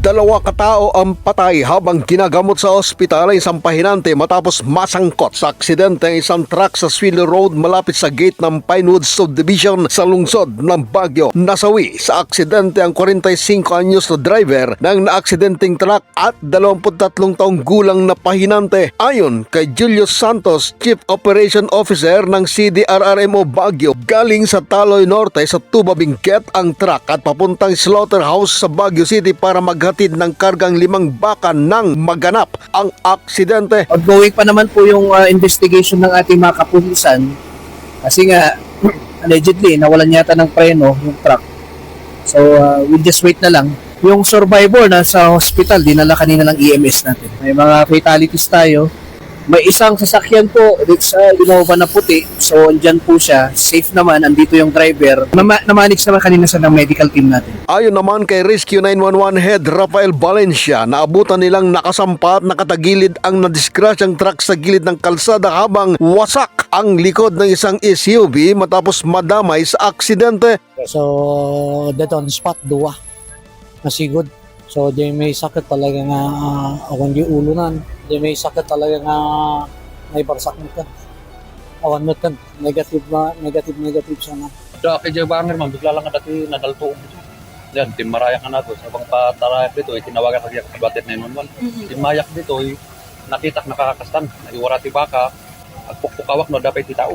Dalawa katao ang patay habang ginagamot sa ospital ang isang pahinante matapos masangkot sa aksidente ang isang truck sa Sweeney Road malapit sa gate ng Pinewood Subdivision sa lungsod ng Baguio. Nasawi sa aksidente ang 45 anyos na driver ng naaksidenteng truck at 23 taong gulang na pahinante. Ayon kay Julius Santos, Chief Operation Officer ng CDRRMO Baguio, galing sa Taloy Norte sa Tuba Benguet ang truck at papuntang slaughterhouse sa Baguio City para maghatid ng kargang 5 baka nang maganap ang aksidente. Ongoing pa naman po yung investigation ng ating mga kapulisan kasi nga allegedly nawalan yata ng preno yung truck. So we'll just wait na lang. Yung survivor na sa hospital dinala kanina ng EMS natin. May mga fatalities tayo. May isang sasakyan po, it's Innova na puti. So, andyan po siya. Safe naman, andito yung driver. Namanage naman kanina sa ng medical team natin. Ayon naman kay Rescue 911 Head Rafael Valencia, naabutan nilang nakasampa at nakatagilid ang nadisgrasyang truck sa gilid ng kalsada habang wasak ang likod ng isang SUV matapos madamay sa aksidente. So, dead on spot, duwa. Nasigod. So, di may sakit talaga nga awan di ulunan. Di may sakit talaga nga may barsak mo ka. Awan mo kan. Negative sana. Kay Jay Banger man, bigla lang nga dati nadaltoong dito. Yan, timarayak na nato. Sabang patarayak dito, tinawagan ka kaya kabatit 911. Timayak dito, nakitak nakakastan. Naiwarati baka, agpukpukawak no, dapat titao.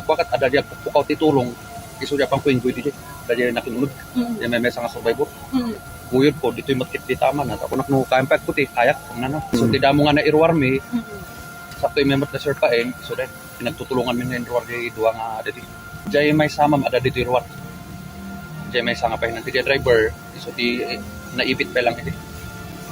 Kwakat ada diya pukpukaw titulong, iso diya pang kuing-kuy dito. Ada diya nakinunod. Yan may mesa nga survivor. Buyod po, dito'y matkit di taman. At ako naknukayang puti, kayak, kung nano. So, tidamo nga na irwarmi, sakto'y memot na sir paen, so dahil pinagtutulungan min na irwar di duwa nga dati. Diyan may samam, ada dito irwar. Diyan may sanga pa yun. Diyan driver, so di naibit pa lang ito.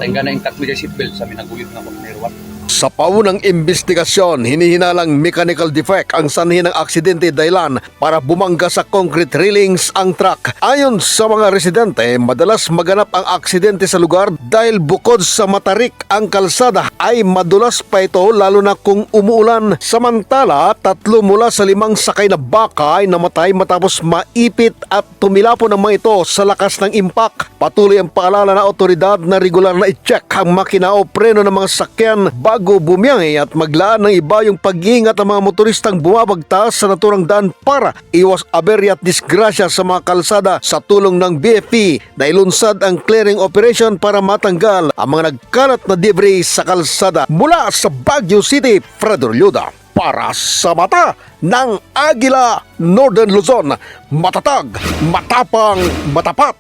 Dahil nga na yung cut seatbelt sa minaguyod nga mo na irwar. Sa paunang imbestigasyon, hinihinalang mechanical defect ang sanhi ng aksidente dahilan para bumangga sa concrete railings ang truck. Ayon sa mga residente, madalas maganap ang aksidente sa lugar dahil bukod sa matarik ang kalsada ay madulas pa ito lalo na kung umuulan. Samantala, 3 mula sa 5 sakay na baka ay namatay matapos maipit at tumilapon ang mga ito sa lakas ng impact. Patuloy ang paalala na otoridad na regular na i-check ang makina o preno ng mga sakyan bago bumiyahe at maglaan ng iba yung pag-iingat ng mga motoristang bumabagtas sa naturang daan para iwas aberya at disgrasya sa mga kalsada. Sa tulong ng BFP na ilunsad ang clearing operation para matanggal ang mga nagkalat na debris sa kalsada. Mula sa Baguio City, Fredor Lyuda para sa mata ng Agila, Northern Luzon, matatag, matapang, matapat.